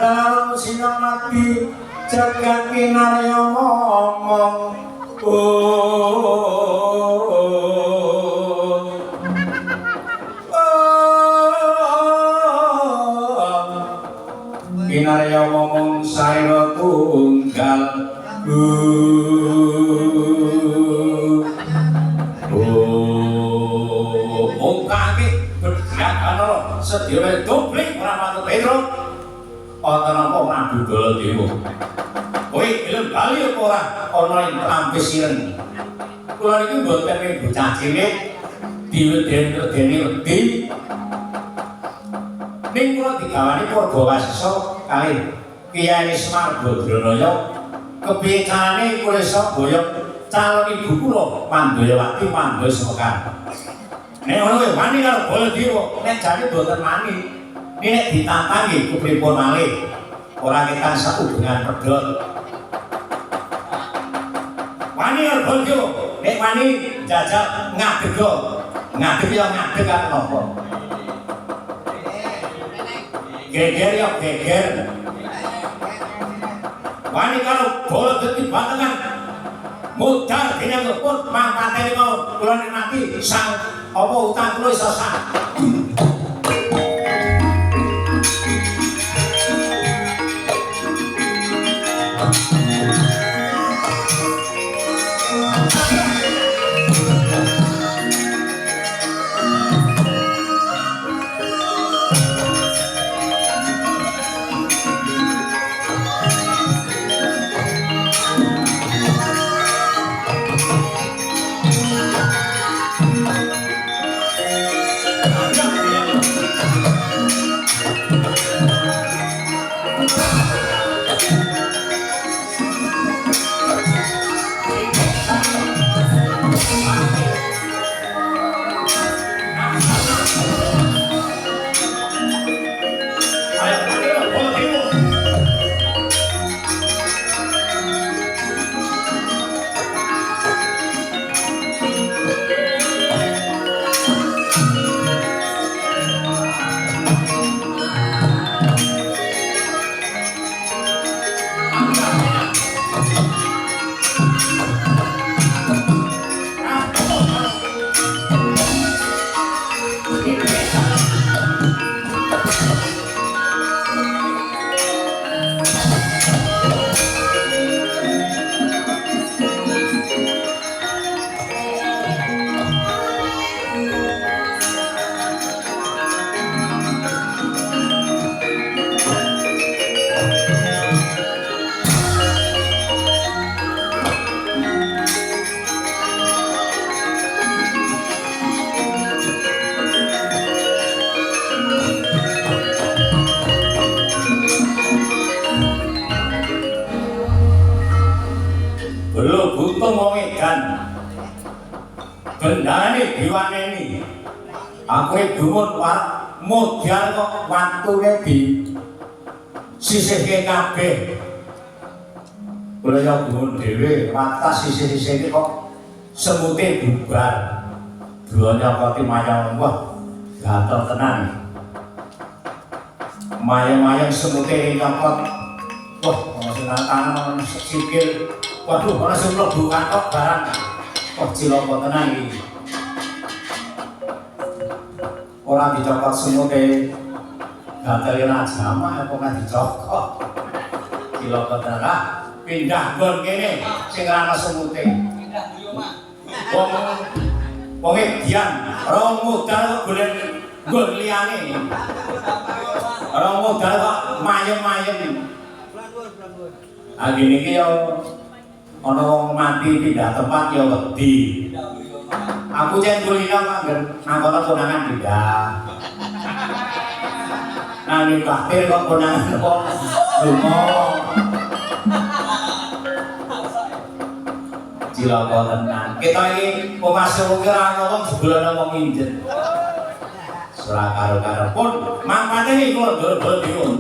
Dalam sinar mati jagat kinarya ngomong kinarya ngomong saira tunggal kaki bersiap ana sedaya dobling ora patut Pedro ana apa Prabu Baladewa. Kowe gelem bali apa ora ana ing lampis ireng. Kula niki mboten ning bocah cilik diweden-wedeni wedi. Ning kula digawani Purwasisa kalih Kyai Semar Badranaya kepiye carane kula iso boyong calon ibu kula Mandayawati Mandaya Semekar. Nek ngono wani karo Baladewa, nek jane mboten wani. Nek ditantangi kepripun malih ora ketan sahubungan pedhot. Wani karo Baladewa, nek wani jajal ngadeg ya ngadeg kan napa? Geger ya geger. Wani karo bola dadi batengan mudhar dening pun mangkatene mau kula nikmati sang apa utang kula iso sak. Bendarane diwaneni. Aku gumun modal kok wantune di sisihke kabeh. Kula yo gumun dhewe watas sisih-sisih kok semute bubar. Duanya koti mayang wah gatel tenan. Mayang-mayang semute nyokot. Wah, ana tangan sikil. Waduh, ana sing mlebu kantok barang. Oh cilaka tenan iki. Ora dicokot semute gatel ora jamah apa ora dicokot. Cilaka tenan. Pindah nggon kene sing ora ana semute. Pindah yo Mak. Wong edian, ora modal kok golek nggon liyane. Ora modal kok mayem-mayem. Blanggur. Ah gini iki yo ana wong mati pindah tempat ya wedi. Aku jan kulino nganggono konangan pindah. Nang baktir kok konangan kok lunga. cilaka tenan. Kita iki omase wong ora ngomong jebulane wong injet. Ora karo-karo pun mangkane iki kok ndol-ndol diun.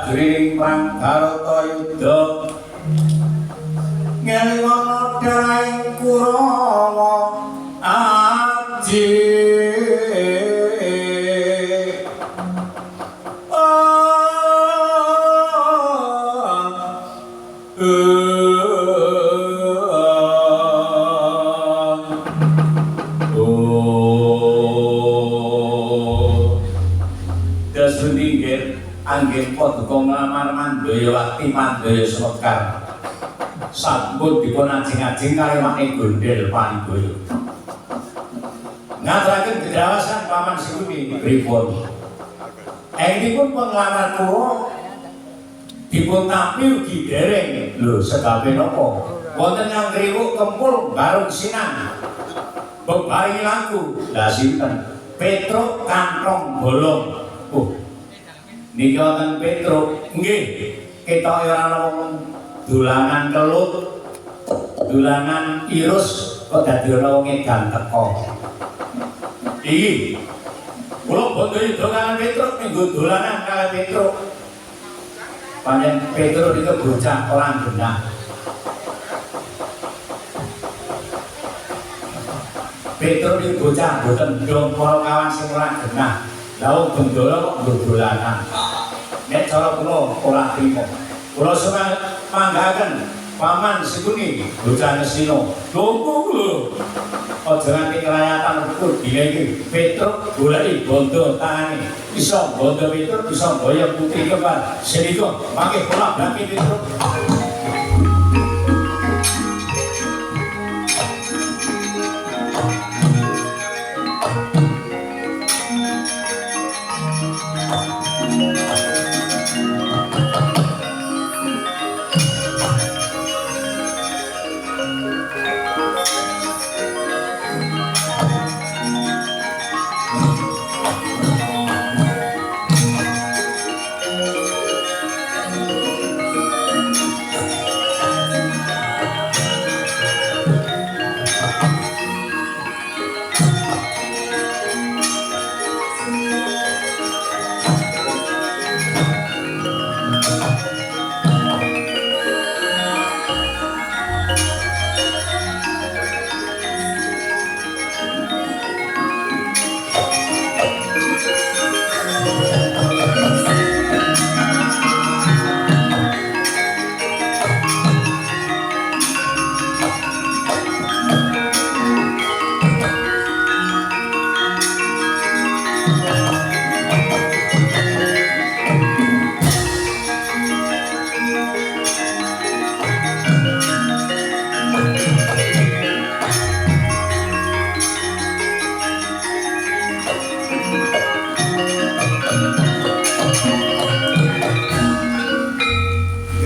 Griring prang Bharatayuddha ngelingono daing Kurawa aji Anggih paduka nglamar Mandaya Wakti Mandaya Semekar sampun dipun ajeng-ajeng kaliwake Gondel Paniboyo. Ngaturaken gedhawasan paman Sikuni pripun? Engipun penglamar kula dipun tampi ugi dereng. Lho sebab napa? Wonten yang kriwuk kempul bareng sinang. Bebaring laku. Lah sinten? Petruk kantong bolong. Niki wonten Petruk, nggih, ketok ora ana dolanan kelut, dolanan irus kok dadi ana wong edan teko. Iki kula bondo dolanan Petruk minggu dolanan kali Petruk. Panjen Petruk iki bocah orang genah. Petruk iki bocah boten ndong para kawan sing ora genah. Lah wong bendara kok dolanan. Nek cara kula ora trimo. Kula seneng manggaken paman Sikuni bocah Nesina. Lungguh lho. Aja nganti kelayatan ukur dile iki. Petruk goleki bondo tangane. Iso bondo Petruk bisa mboyong putri kembar. Senika mangke kula bangke Petruk.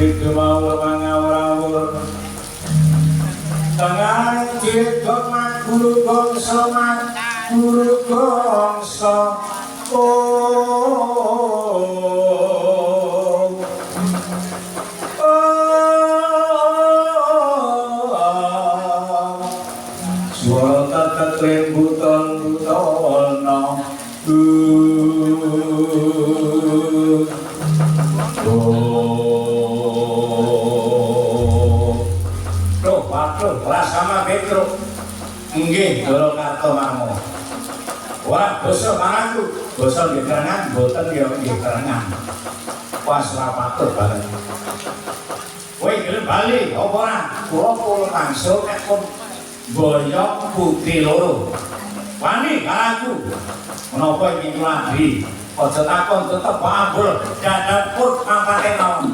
Itu mau mangawur tengah jidot mak guru gongso oh suara tetet rembutan butono Rasama Petro nggih Doro Karto Marmo. Wah, basa manaku, basa nggih kerengan, boten ya nggih kerengan. Pas rapatur bareng. Kowe gelem bali apa ora? Kula kula mangsul nek pun boyong putih loro. Wani karaku. Menapa iki lagi? Aja takon tetep ambul dadan pun pampake mawon.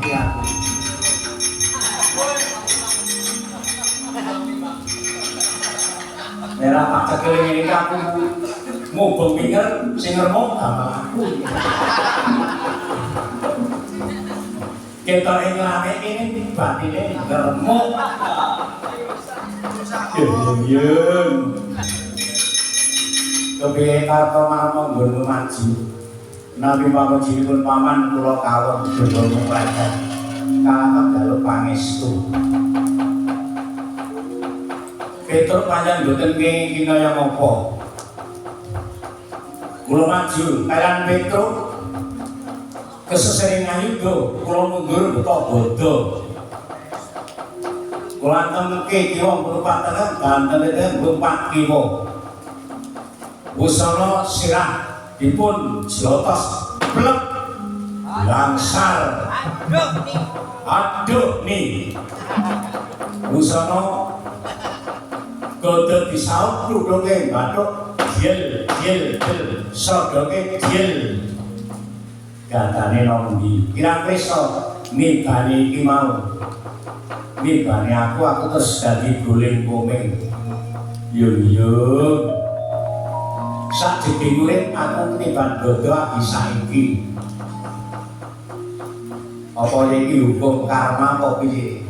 Iya. Merah tak cekeling ini aku ngobong pinggir sing ngermok sama aku. Kita ini rame ini batine ngermok. Yen. Kepiye karto marang nggon maju. Nabi pamujipun paman kula kawon dodol mlebu. Kakak daluk pangestu. Petruk panjang boten kinaya apa. Kula maju kalian Petruk keseseringan yudo kula mundur beto bodo. Kula temke kiwa berupaten banten rumpak kiwa. Busana sirah dipun jotos plek langsar aduh nih busana kode disaut kludunge bathuk jil sodoke jil gatane nombi kira peso mibane iki mau mibane aku terus dadi guling komeng yo sak jeneng urip aku tiban dodo bisa iki apa iki hukum karma apa piye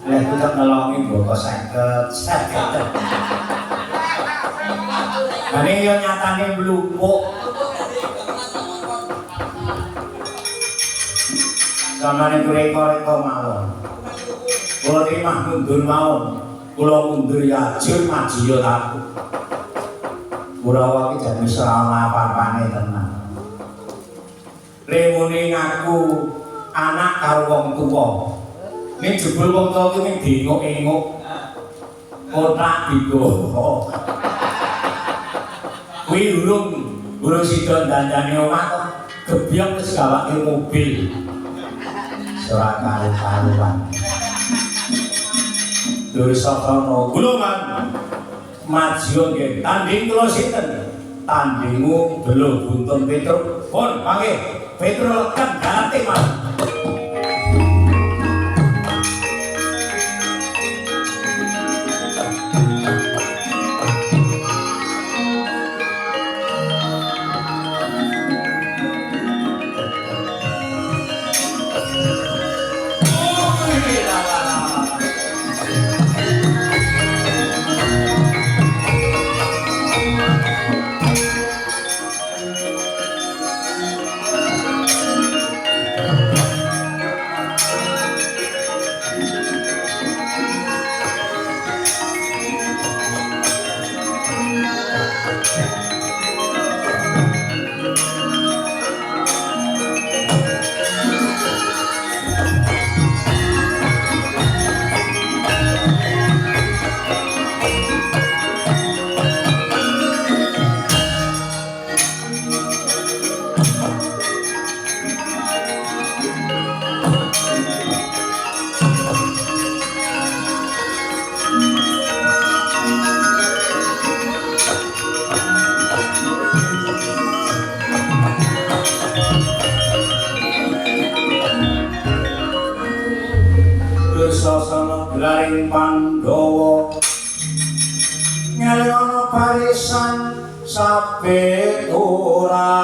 lek tetep nelongi boko 50 ane yo nyatane mlumpuk samane reko mawon kula terima mundur mawon kula mundur ya jur maju yo aku Kurawa iki jan wis ora ana apa-apane tenan. Remune ngaku anak karo wong tuwa. Ning jebul wong tuwa iki ning dinguk-enguk. Kotak digowo. Kuwi urung sida dandane omah kok gebyong wis gawake mobil. Ora karu-karuan. Dursakana guluman maju nggih tanding kula sinten tandingmu Belo Buntun Petruk pun panggih Petruk kan ganti Mas Sasana glaring Pandhawa nyalana barisan sabe ora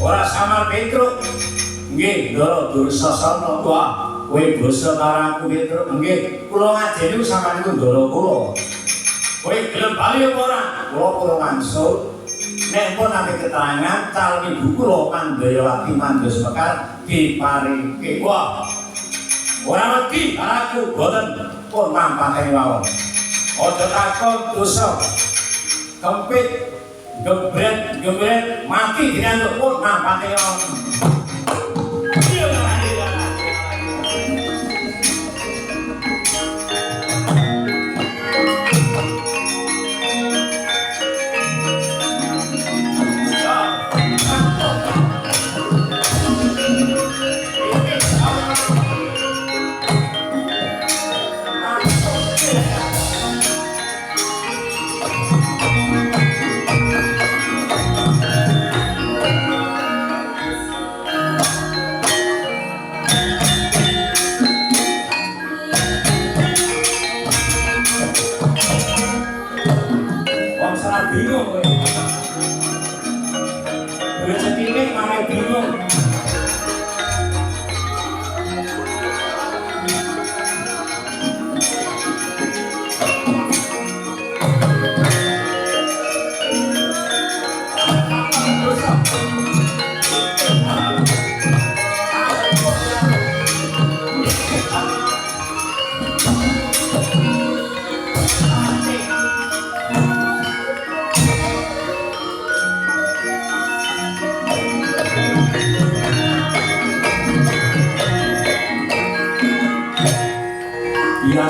ora samar Petruk nggih Ndara Dursasana tua kowe basa karo aku Petruk nggih kula ngajeni sampeyan iku ndara kula kowe gelem bali apa ora kula kula mangsut nek pun ate keterangan calon ibu kula Mandayawati Mandos Mekar diparingke wah ora wedi aku boten pun mampate mawon aja takon dosa kempit gebret mati dinantuk pun mampate mawon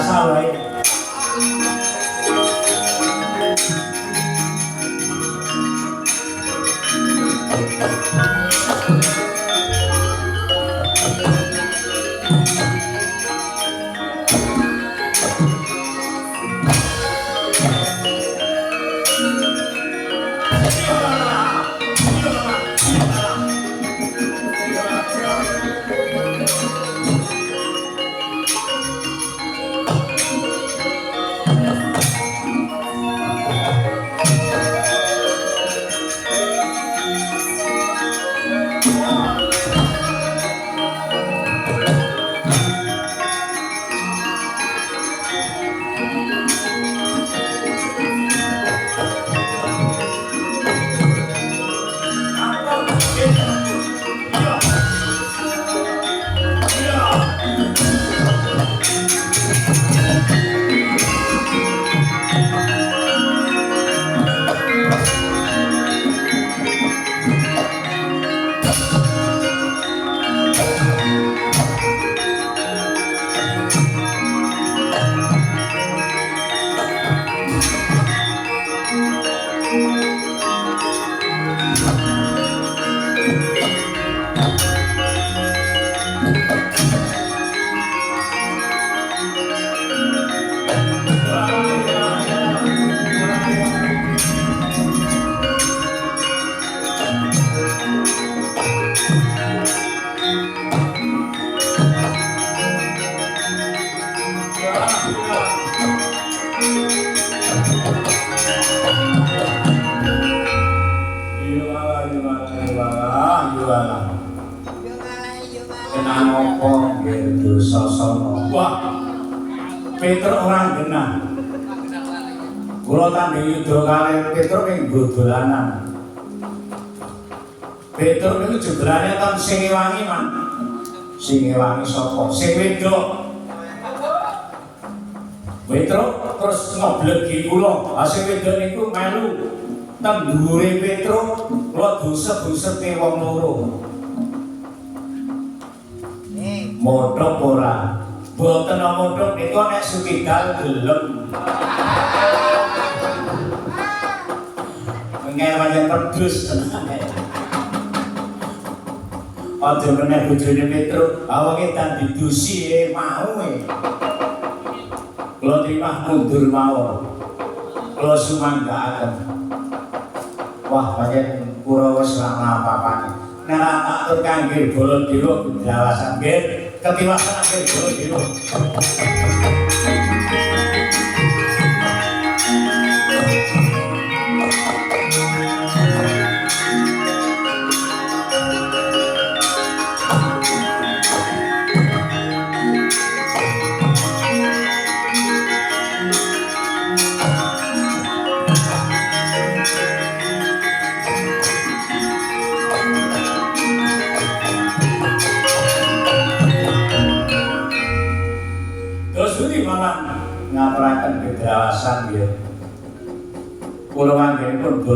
biasa wae. Kenang apa gitu sosono. Wah, Petruk orang genah. Kula tandhi yudha kalih Petruk ing dolanan. Petruk niku jebrane ten Singewangi, Man. Singewangi sapa? Sing wedok. Petruk terus ngoblegi kula. Ha sing wedok niku melu ten dhuwure Petruk, kula busep-busep wong loro. Modhok ora. Boten modhok niku nek sukidal gelem. Ngene wae pedus tenan. Aja meneh bojone Petruk, awake tak didusi mau e. Kula trimah mundur mawon. Kula sumanggaaken. Wah, pancen kula wis ora apa-apane. Nek tak atur kangge Baladewa Bendrawasan nggih. Ketiwasan akhir Baladewa. Ngaturaken Bendrawasan nggih. Kula manggenipun